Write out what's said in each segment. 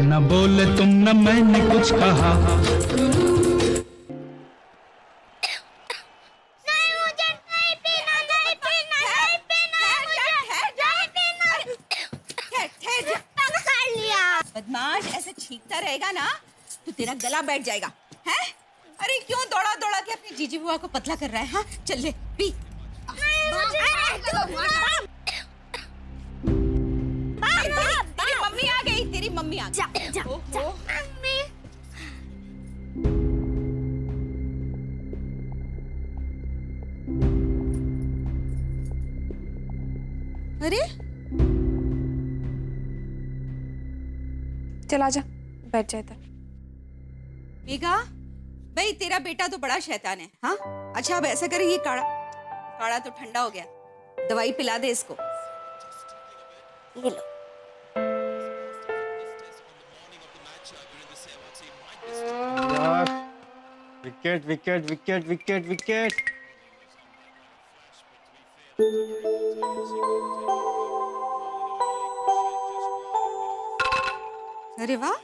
न बोले तुम न मैंने कुछ कहा। नहीं मुझे नहीं पीना, नहीं पीना, नहीं पीना मुझे। पकड़ लिया। बदमाश, ऐसे छींकता रहेगा ना तो तेरा गला बैठ जाएगा, हैं? अरे क्यों दौड़ा दौड़ा के अपनी जीजी बुआ को पतला कर रहा है? हाँ चल ले पी। तेरी मम्मी आ गई, तेरी मम्मी आ गई। जा, जा, जा। अरे चल आजा, बैठ जा इधर। मेघा, भाई तेरा बेटा तो बड़ा शैतान है। हाँ अच्छा, अब ऐसा करे, ये काढ़ा काढ़ा तो ठंडा हो गया, दवाई पिला दे इसको। ये लो। यार, wicket wicket wicket wicket wicket. अरे वाह,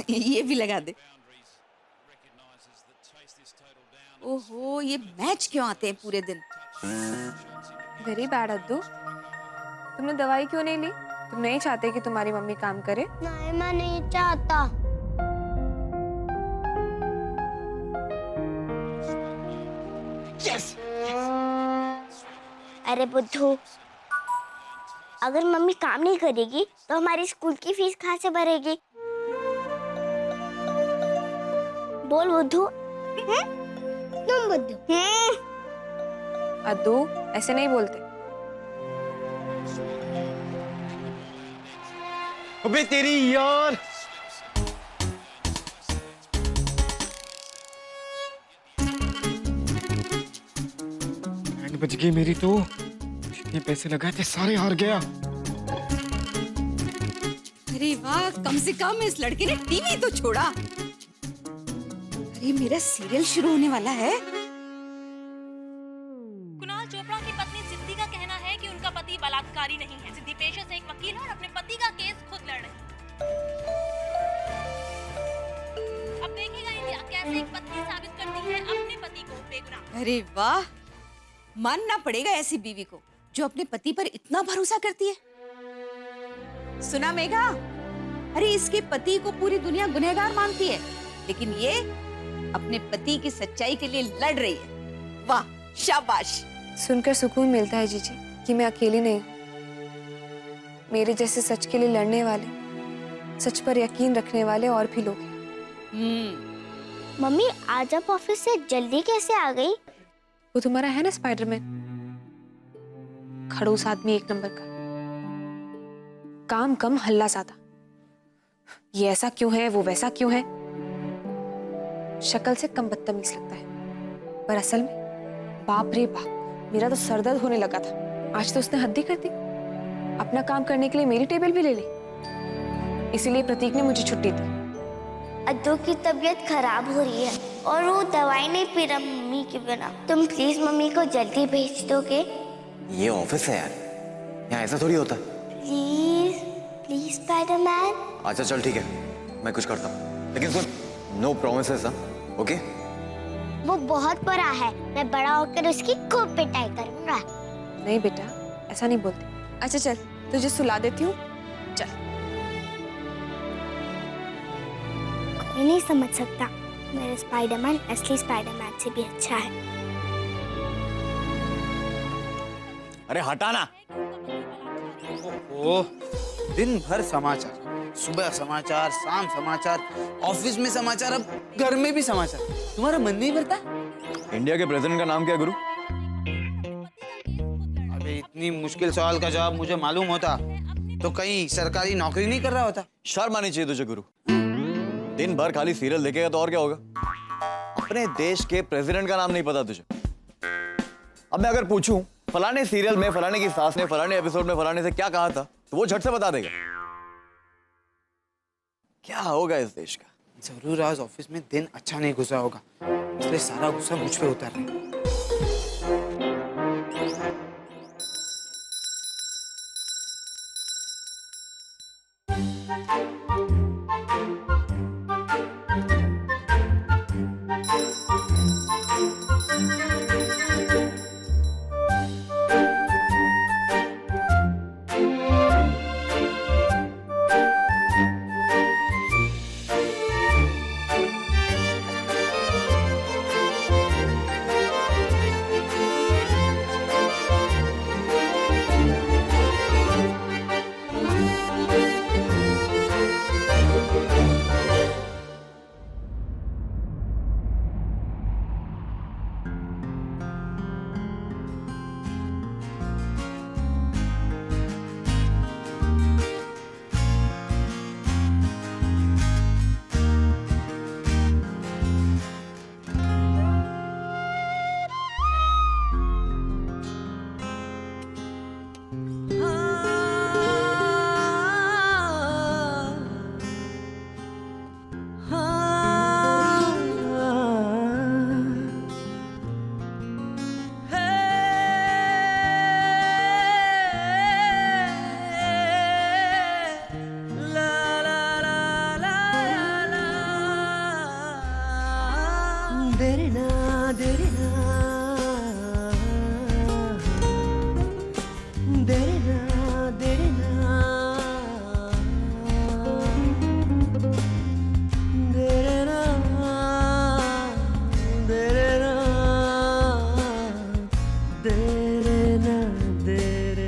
ये भी लगा दे। ओहो, ये मैच क्यों आते हैं पूरे दिन? वेरी बैड अद्दू, तुमने दवाई क्यों नहीं ली? तुम नहीं चाहते कि तुम्हारी मम्मी काम करे? नहीं मैं नहीं चाहता। Yes! अरे बुद्धू, अगर मम्मी काम नहीं करेगी तो हमारी स्कूल की फीस कहाँ से भरेगी? बोल बुद्धू। तुम बुद्धू। अद्दू, ऐसे नहीं बोलते। अबे तेरी यार। बैंड बज गई मेरी तो। जितने पैसे लगाए थे सारे हार गया। अरे वाह, कम से कम इस लड़के ने टीवी तो छोड़ा। अरे मेरा सीरियल शुरू होने वाला है। कुणाल चोपड़ा की पत्नी सिद्धि का कहना है कि उनका पति बलात्कारी नहीं है। सिद्धि पेशे से एक वकील है और अपने पति का केस खुद लड़ रही है। अब देखिएगा इंडिया कैसे एक पत्नी साबित करती है अपने पति को बेगुनाह। अरे वाह, मानना पड़ेगा ऐसी बीवी को जो अपने पति पर इतना भरोसा करती है। सुना मेघा, अरे इसके पति को पूरी दुनिया गुनहगार मानती है, लेकिन ये अपने पति की सच्चाई के लिए लड़ रही है। वाह, शाबाश। सुनकर सुकून मिलता है जीजी कि मैं अकेली नहीं हूँ। मेरे जैसे सच के लिए लड़ने वाले, सच पर यकीन रखने वाले और भी लोग हैं। मम्मी आज आप ऑफिस से जल्दी कैसे आ गई? वो तुम्हारा है ना स्पाइडरमैन, खड़ूस आदमी एक नंबर का, काम कम हल्ला ज्यादा। ये ऐसा क्यों है, वो वैसा क्यों है, शक्ल से कम बदतमीज लगता है, पर असल में बाप रे बाप, मेरा तो सरदर्द होने लगा था। आज तो उसने हद ही कर दी, अपना काम करने के लिए मेरी टेबल भी ले ली। इसीलिए प्रतीक ने मुझे छुट्टी दी। अद्दू की तबीयत खराब हो रही है और वो दवाई नहीं पी रहा मम्मी के बिना। तुम प्लीज मम्मी को जल्दी भेज दोगे? ये ऑफिस है यार, यहाँ ऐसा थोड़ी होता। Please please Spiderman. अच्छा चल ठीक है, मैं कुछ करता हूँ, लेकिन सुन, नो प्रॉमिसेस हाँ, ओके? वो बहुत बड़ा है, मैं बड़ा होकर उसकी खूब पिटाई करूंगा। नहीं बेटा, ऐसा नहीं बोलते। अच्छा चल, तुझे सुला देती हूँ, चल। कोई नहीं समझ सकता, मेरा स्पाइडरमैन असली स्पाइडरमैन से भी अच्छा है। अरे हटाना। ओह, दिन भर समाचार, सुबह समाचार, शाम समाचार, ऑफिस में समाचार, अब घर में भी समाचार। तुम्हारा मन नहीं भरता? इंडिया के प्रेसिडेंट का नाम क्या है गुरु? अबे इतनी मुश्किल सवाल का जवाब मुझे मालूम होता तो कहीं सरकारी नौकरी नहीं कर रहा होता। शर्म आनी चाहिए तुझे गुरु। दिन भर खाली सीरियल देखेगा तो और क्या होगा? अपने देश के प्रेसिडेंट का नाम नहीं पता तुझे? अब मैं अगर पूछूं फलाने सीरियल में फलाने की सास ने फलाने एपिसोड में फलाने से क्या कहा था, तो वो झट से बता देगा। क्या होगा इस देश का? जरूर आज ऑफिस में दिन अच्छा नहीं गुजरा होगा, इसलिए सारा गुस्सा मुझ पे उतर रहा है।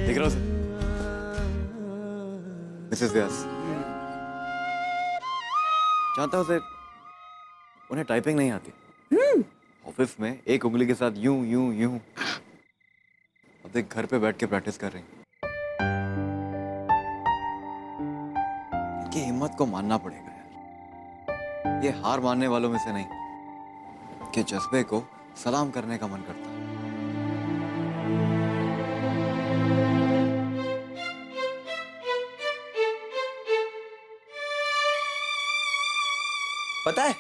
देख रहा हूँ मिसेस व्यास, जानता हूँ सर उन्हें टाइपिंग नहीं आती। ऑफिस में एक उंगली के साथ यूं यूं यूं, अब देख घर पे बैठ के प्रैक्टिस कर रही। इनकी हिम्मत को मानना पड़ेगा यार, ये हार मानने वालों में से नहीं, कि जज्बे को सलाम करने का मन करता है। पता है,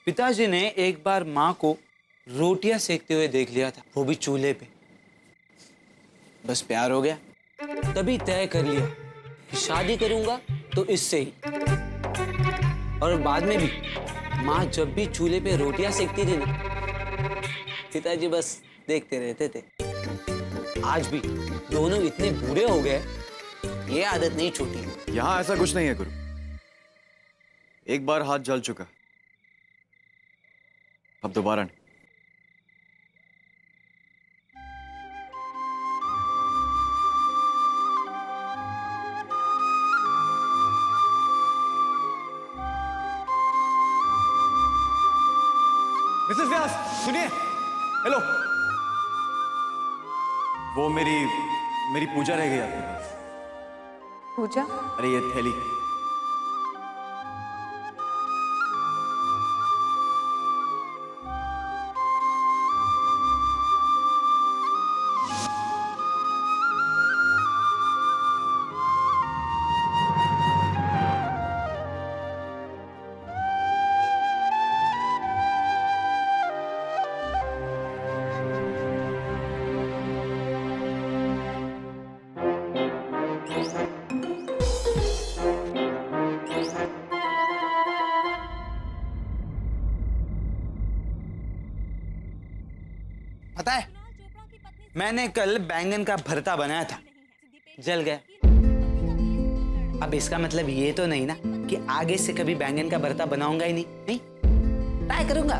पिताजी ने एक बार माँ को रोटियां सेकते हुए देख लिया था, वो भी चूल्हे पे। बस प्यार हो गया, तभी तय कर लिया कि शादी करूंगा तो इससे ही। और बाद में भी माँ जब भी चूल्हे पे रोटियां सेकती थी ना, पिताजी बस देखते रहते थे। आज भी दोनों इतने बूढ़े हो गए, ये आदत नहीं छूटी। यहाँ ऐसा कुछ नहीं है गुरु, एक बार हाथ जल चुका, अब दोबारा नहीं। मिसेस व्यास सुनिए, हेलो। वो मेरी पूजा रह गई आपके पास। पूजा? अरे ये थैली। पता है, मैंने कल बैंगन का भरता बनाया था, जल गया। अब इसका मतलब ये तो नहीं ना कि आगे से कभी बैंगन का भरता बनाऊंगा ही नहीं ट्राई करूंगा।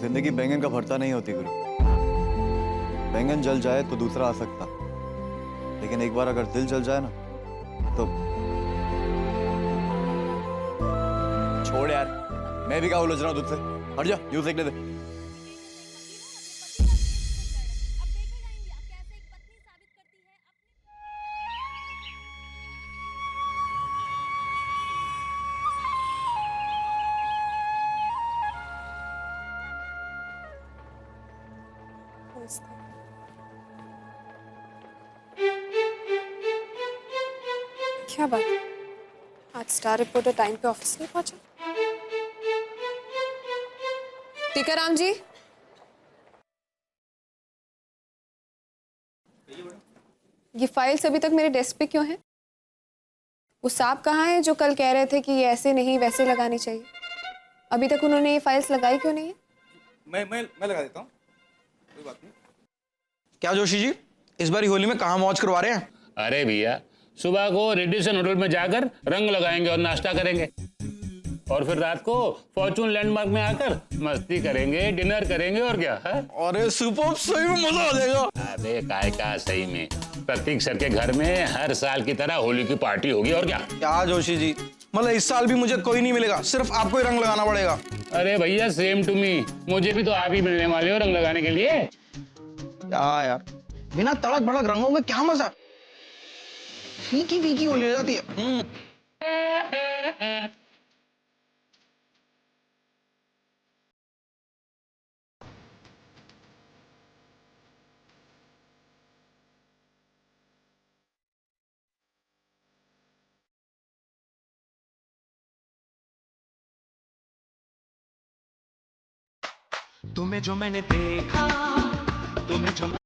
जिंदगी बैंगन का भरता नहीं होती गुरु। बैंगन जल जाए तो दूसरा आ सकता, लेकिन एक बार अगर दिल जल जाए ना तो छोड़ यार, मैं भी क्या उलझ रहा हूं तुझसे, हट जा, यूं सेकने दे। क्या बात, आज स्टार रिपोर्टर टाइम पे ऑफिस नहीं पहुंचा? टीकाराम जी, ये फाइल्स अभी तक मेरे डेस्क पे क्यों हैं? वो साहब कहाँ हैं जो कल कह रहे थे कि ये ऐसे नहीं वैसे लगानी चाहिए? अभी तक उन्होंने ये फाइल्स लगाई क्यों नहीं है? मैं लगा देता हूँ, कोई बात नहीं। क्या जोशी जी, इस बार होली में कहाँ मौज करवा रहे हैं? अरे भैया, सुबह को रेडिसन होटल में जाकर रंग लगाएंगे और नाश्ता करेंगे, और फिर रात को फॉर्चून लैंडमार्क में आकर मस्ती करेंगे, डिनर करेंगे, और क्या है? अरे सुपर, सही में मजा आ जाएगा। अरे काय का सही में, प्रतीक सर के घर में हर साल की तरह होली की पार्टी होगी, और क्या? क्या जोशी जी, मतलब इस साल भी मुझे कोई नहीं मिलेगा, सिर्फ आपको ही रंग लगाना पड़ेगा। अरे भैया सेम टू मी, मुझे भी तो आप ही मिलने वाले हो रंग लगाने के लिए। क्या यार, बिना तड़क भड़क रंगों में क्या मजा, फीकी फीकी होली हो जाती है। तुम्हें जो मैंने देखा, तुम्हें जो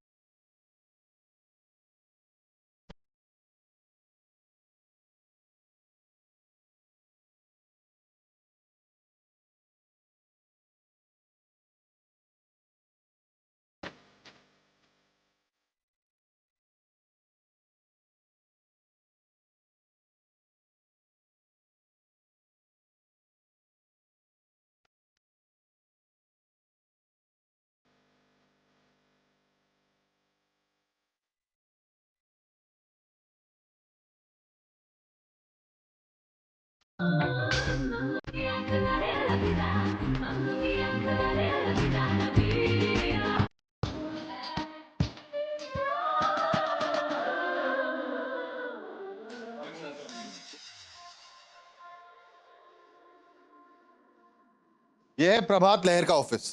यह है प्रभात लहर का ऑफिस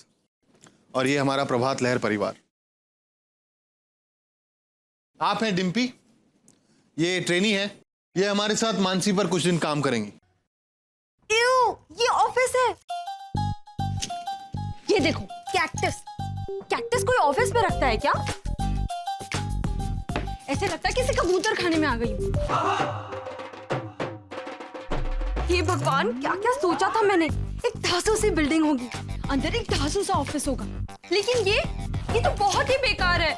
और ये हमारा प्रभात लहर परिवार। आप हैं डिम्पी, ये ट्रेनी है, ये हमारे साथ मानसी पर कुछ दिन काम करेंगी। ये ऑफिस है। ये देखो, कैक्टस। कैक्टस कोई ऑफिस में रखता है क्या? ऐसे लगता है किसी कबूतर खाने में आ गई हूँ। ये भगवान, क्या क्या सोचा था मैंने। एक धांसू सी बिल्डिंग होगी, अंदर एक धांसू सा ऑफिस होगा, लेकिन ये तो बहुत ही बेकार है।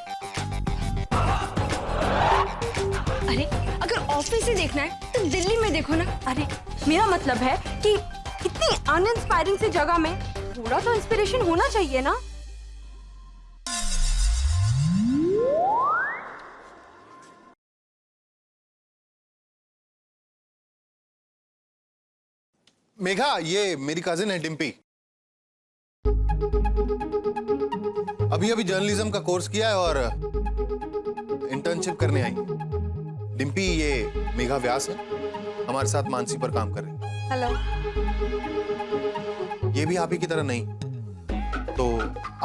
अरे अगर ऑफिस ही देखना है तो दिल्ली में देखो ना। अरे मेरा मतलब है कि इतनी अनइंस्पायरिंग सी जगह में थोड़ा तो इंस्पिरेशन होना चाहिए ना। मेघा, ये मेरी कजिन है डिम्पी। अभी अभी जर्नलिज्म का कोर्स किया है और इंटर्नशिप करने आई है। डिम्पी, ये मेघा व्यास है, हमारे साथ मानसी पर काम कर रही है। हेलो। ये भी आप ही की तरह नहीं, तो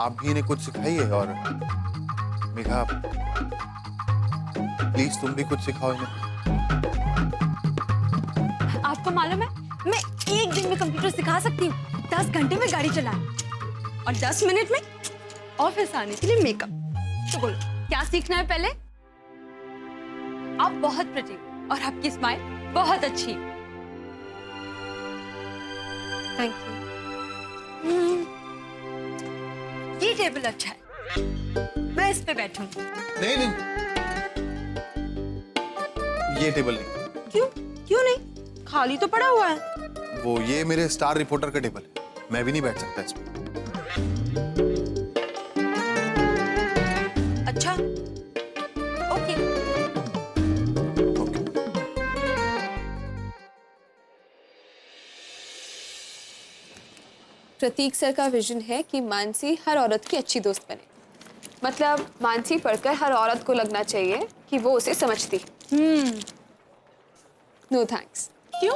आप भी इन्हें कुछ सिखाइए और मेघा प्लीज तुम भी कुछ सिखाओ इन्हें। आपको मालूम है, मैं एक दिन में कंप्यूटर सिखा सकती हूँ, 10 घंटे में गाड़ी चलाना और 10 मिनट में ऑफिस आने के लिए मेकअप। तो बोलो क्या सीखना है पहले? आप बहुत प्रिटी और आपकी स्माइल बहुत अच्छी। Thank you. ये टेबल अच्छा है, मैं इस पे बैठूंगी। नहीं नहीं, ये टेबल नहीं। क्यों? क्यों नहीं? खाली तो पड़ा हुआ है। वो ये मेरे स्टार रिपोर्टर का टेबल है, मैं भी नहीं बैठ सकता इस पे। अच्छा, ओके। प्रतीक सर का विजन है कि मानसी हर औरत की अच्छी दोस्त बने। मतलब मानसी पढ़कर हर औरत को लगना चाहिए कि वो उसे समझती। No thanks. क्यों?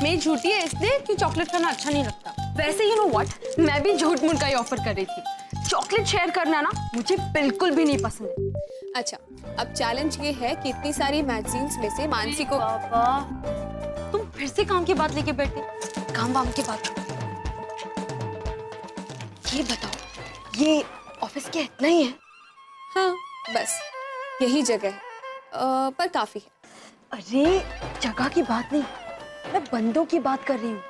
मैं झूठी है इसलिए कि चॉकलेट खाना अच्छा नहीं लगता। वैसे यू नो व्हाट, मैं भी झूठ मूठ का ही ऑफर कर रही थी। चॉकलेट शेयर करना ना मुझे बिल्कुल भी नहीं पसंद है। अच्छा, अब चैलेंज ये है कि इतनी सारी मैगजीन्स में से मानसी को। पापा, तुम फिर से काम की बात लेके बैठे। काम वाम की बात। ये बताओ, ये ऑफिस के इतना ही है? हाँ, बस यही जगह है पर काफी है। अरे जगह की बात नहीं, मैं बंदों की बात कर रही हूँ।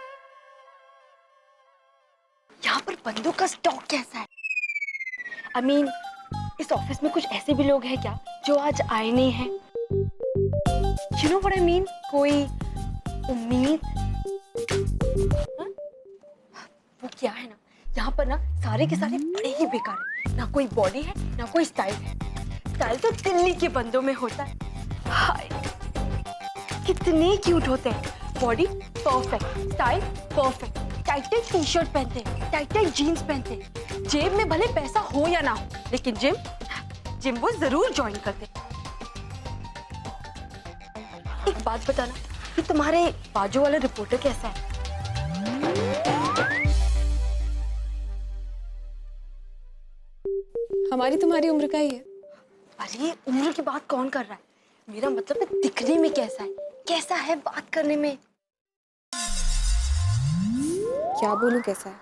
यहाँ पर बंदों का स्टॉक कैसा है? I mean, इस ऑफिस में कुछ ऐसे भी लोग हैं क्या जो आज आए नहीं हैं? You know what I mean? कोई उम्मीद? हाँ? वो क्या है ना, यहाँ पर ना सारे के सारे बड़े ही बेकार हैं। ना कोई बॉडी है, ना कोई स्टाइल है। स्टाइल तो दिल्ली के बंदों में होता है। हाय, कितने क्यूट होते हैं। Body perfect, style perfect, tight tight T shirt पहनते हैं, टाइट टाइट जीन्स पहनते हैं। जेब में भले पैसा हो या ना हो, लेकिन जिम वो जरूर ज्वाइन करते हैं। एक बात बताना, कि तुम्हारे बाजू वाला रिपोर्टर कैसा है? हमारी तुम्हारी उम्र का ही है। अरे उम्र की बात कौन कर रहा है? मेरा मतलब है दिखने में कैसा है, कैसा है बात करने में। क्या बोलूं कैसा है?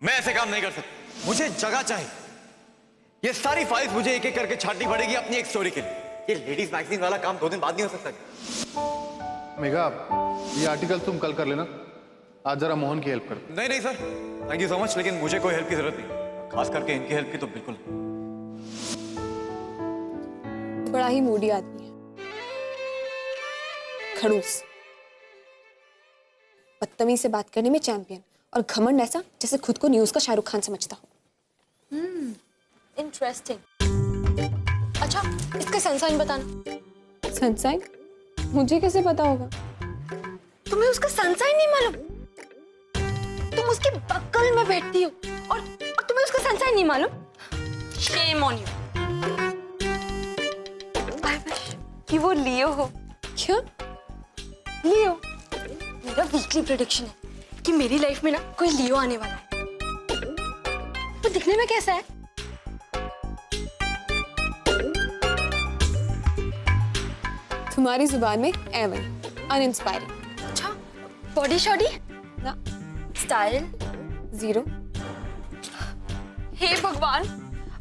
मैं ऐसे काम नहीं कर सकता, मुझे जगह चाहिए। ये सारी फाइल्स मुझे एक एक करके छांटनी पड़ेगी अपनी एक स्टोरी के लिए। ये लेडीज मैगजीन वाला काम 2 दिन बाद नहीं हो सकता। मेघा, ये आर्टिकल तुम कल कर लेना, आज जरा मोहन की हेल्प कर। नहीं नहीं sir, thank you so much, लेकिन मुझे कोई हेल्प की जरूरत नहीं, खास करके इनकी हेल्प की तो बिल्कुल नहीं। बड़ा ही मूडी आदमी है, खड़ूस, बदतमीज से बात करने में चैंपियन, और घमंड ऐसा जैसे खुद को न्यूज का शाहरुख खान समझता हो। इंटरेस्टिंग। अच्छा, इसका सनसाइन बताना। सनसाइन? मुझे कैसे पता होगा? तुम्हें उसका सनसाइन नहीं मालूम? तुम उसके बगल में बैठती हो और तुम्हें उसका सनसाइन नहीं मालूम? Shame on you. I wish कि वो लियो हो। क्या? लियो। मेरा वीकली प्रेडिक्शन है कि मेरी लाइफ में ना कोई लियो आने वाला है। वो दिखने में कैसा है? तुम्हारी जुबान में एवन, अनइंस्पायरिंग। अच्छा, बॉडी शॉडी ना, स्टाइल जीरो। हे भगवान,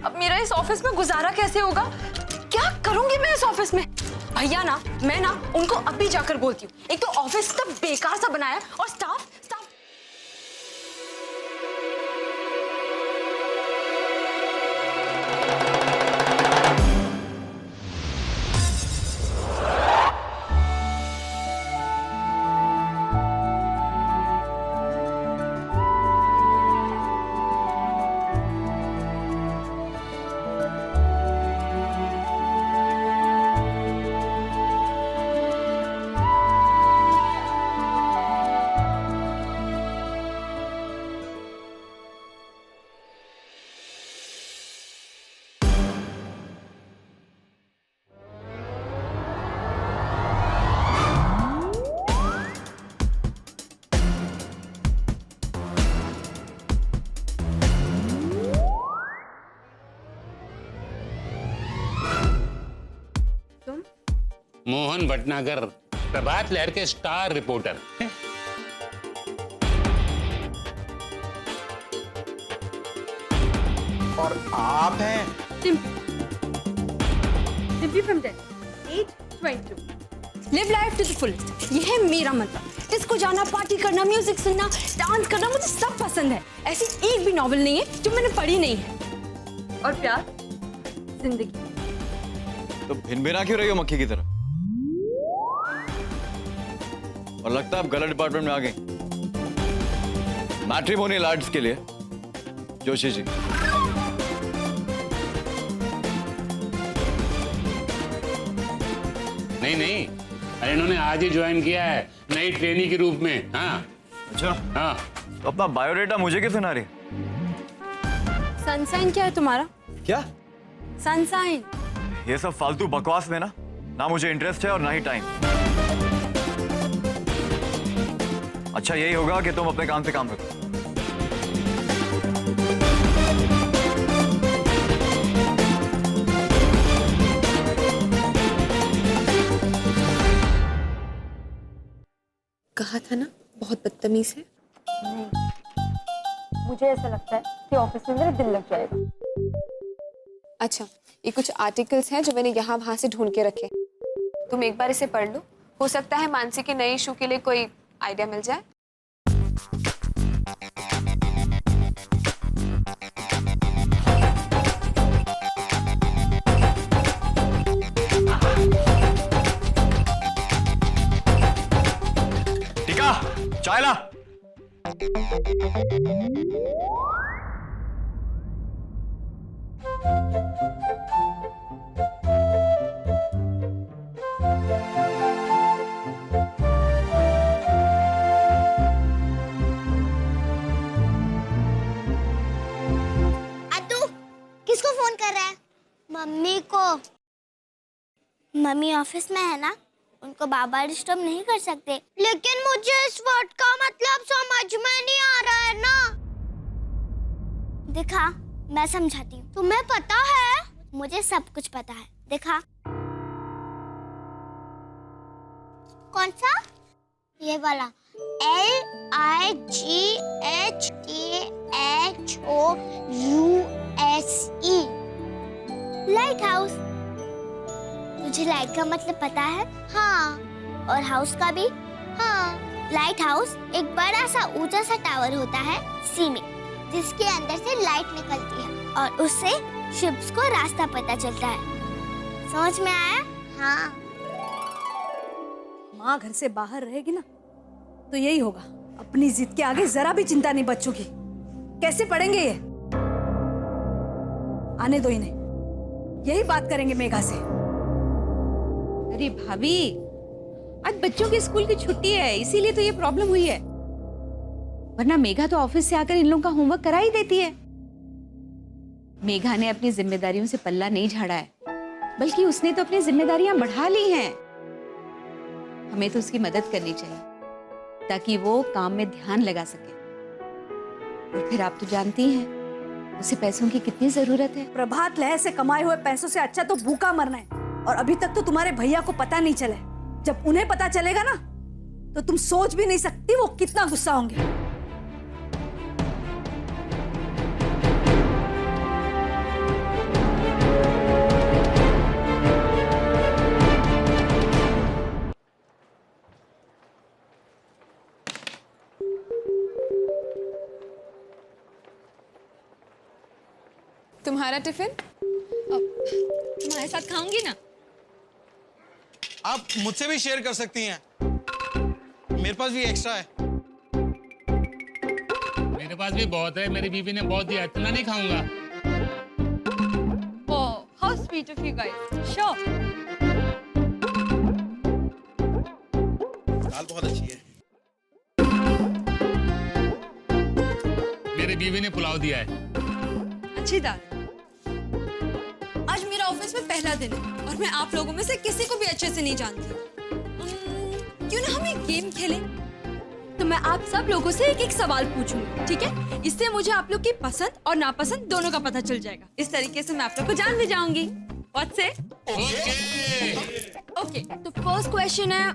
अब मेरा इस ऑफिस में गुजारा कैसे होगा? क्या करूंगी मैं इस ऑफिस में? भैया ना, मैं ना उनको अभी जाकर बोलती हूँ। एक तो ऑफिस इतना बेकार सा बनाया और स्टाफ मोहन भटनागर, प्रभात लहर के स्टार रिपोर्टर। और आप हैं Dimpy from 10, 8:22. Live life to the fullest. ये है मेरा मतलब। डिस्को जाना, पार्टी करना, म्यूजिक सुनना, डांस करना, मुझे सब पसंद है। ऐसी एक भी नॉवेल नहीं है जो मैंने पढ़ी नहीं है। और प्यार, जिंदगी। तो भिन भिना क्यों रही हो मक्खी की तरह? और लगता है आप गलत डिपार्टमेंट में आ गए। मैट्रिमोनियल आर्ट्स के लिए जोशी जी। नहीं नहीं, अरे इन्होंने आज ही ज्वाइन किया है नई ट्रेनी के रूप में। हाँ अच्छा, हाँ। तो अपना बायोडेटा मुझे क्यों सुना रही? सनसाइन क्या है तुम्हारा? क्या सनसाइन? ये सब फालतू बकवास में ना मुझे इंटरेस्ट है और ना ही टाइम। अच्छा यही होगा कि तुम अपने काम से काम रखो। कहा था ना बहुत बदतमीज है। नहीं, मुझे ऐसा लगता है कि ऑफिस में मेरा दिल लग जाएगा। अच्छा, ये कुछ आर्टिकल्स हैं जो मैंने यहाँ वहाँ से ढूंढ के रखे। तुम एक बार इसे पढ़ लो, हो सकता है मानसी के नए इशू के लिए कोई आइडिया मिल जाए। टीका, चाय ला। किसको फोन कर रहा है? मम्मी को। मम्मी ऑफिस में है ना, उनको बाबा डिस्टर्ब नहीं कर सकते। लेकिन मुझे इस वर्ड का मतलब समझ में नहीं आ रहा है ना। दिखा, मैं समझाती हूँ। तुम्हें पता है? मुझे सब कुछ पता है। दिखा। कौन सा? ये वाला। LIGHTHOUSE। Light house. तुझे लाइट का मतलब पता है? हाँ। और हाउस का भी? हाँ। लाइट हाउस एक बड़ा सा ऊंचा सा टावर होता है सी में, जिसके अंदर से लाइट निकलती है और उससे शिप्स को रास्ता पता चलता है। समझ में आया? हाँ। माँ घर से बाहर रहेगी ना तो यही होगा। अपनी जिद के आगे जरा भी चिंता नहीं बच्चों की। कैसे पढ़ेंगे ये? आने दो इन्हें, यही बात करेंगे मेघा से। अरे भाभी, आज बच्चों के स्कूल की छुट्टी है, इसीलिए तो ये प्रॉब्लम हुई है। वरना मेघा तो ऑफिस से आकर इन लोगों का होमवर्क करा ही देती है। मेघा ने अपनी जिम्मेदारियों से पल्ला नहीं झाड़ा है, बल्कि उसने तो अपनी जिम्मेदारियां बढ़ा ली हैं। हमें तो उसकी मदद करनी चाहिए ताकि वो काम में ध्यान लगा सके। और फिर आप तो जानती हैं उसे पैसों की कितनी जरूरत है। प्रभात लहर से कमाए हुए पैसों से अच्छा तो भूखा मरना है। और अभी तक तो तुम्हारे भैया को पता नहीं चला है। जब उन्हें पता चलेगा ना तो तुम सोच भी नहीं सकती वो कितना गुस्सा होंगे। तुम्हारा टिफिन? तुम्हारे साथ खाऊंगी ना। आप मुझसे भी शेयर कर सकती हैं, मेरे पास भी एक्स्ट्रा है। मेरे पास भी बहुत है, मेरी बीवी ने बहुत दिया, इतना नहीं खाऊंगा। Oh, how sweet of you guys. Sure. दाल बहुत अच्छी है। मेरी बीवी ने पुलाव दिया है। अच्छी दाल। आज मेरा ऑफिस में पहला दिन है और मैं आप लोगों में से किसी को भी अच्छे से नहीं जानती। क्यों ना हम एक गेम खेलें? तो मैं आप सब लोगों से एक एक सवाल पूछूंगी, ठीक है? इससे मुझे आप लोग की पसंद और नापसंद दोनों का पता चल जाएगा। इस तरीके से मैं आप लोग को जान भी जाऊंगी। What's it? Okay. तो फर्स्ट क्वेश्चन है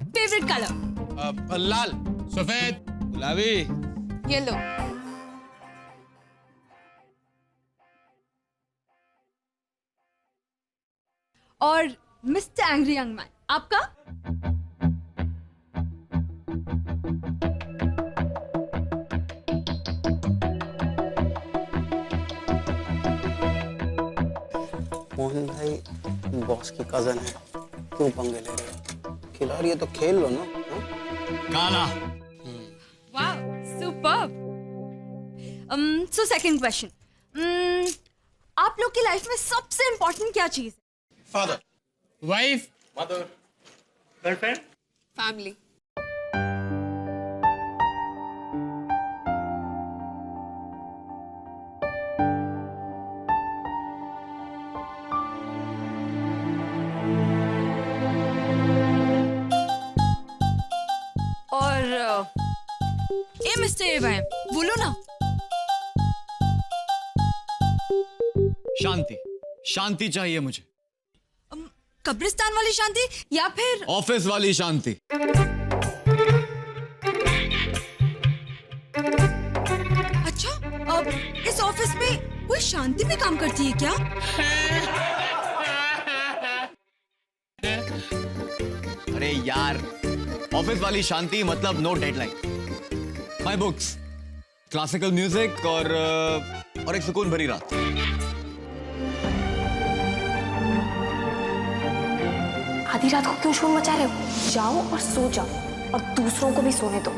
फेवरेट कलर। लाल, सफेद, गुलाबी, येलो। और मिस्टर एंग्री यंग मैन, आपका? मोहन भाई बॉस की कजन है, क्यों पंगे ले रहे हो? खिलाड़ी है तो खेल लो ना। काला। वाह, सुपर्ब। सो सेकंड क्वेश्चन, आप लोग की लाइफ में सबसे इंपॉर्टेंट क्या चीज है? Father, wife, mother, girlfriend, family. और ए मिस्टर इब्राहिम, बोलो ना। शांति, शांति चाहिए मुझे। कब्रिस्तान वाली शांति या फिर ऑफिस वाली शांति। अच्छा, इस ऑफिस में कोई कोई शांति में काम करती है क्या? अरे यार, ऑफिस वाली शांति मतलब no deadline, my books, classical music और एक सुकून भरी रात। आधी रात को क्यों शोर मचा रहे हो? जाओ और सो जाओ और दूसरों को भी सोने दो।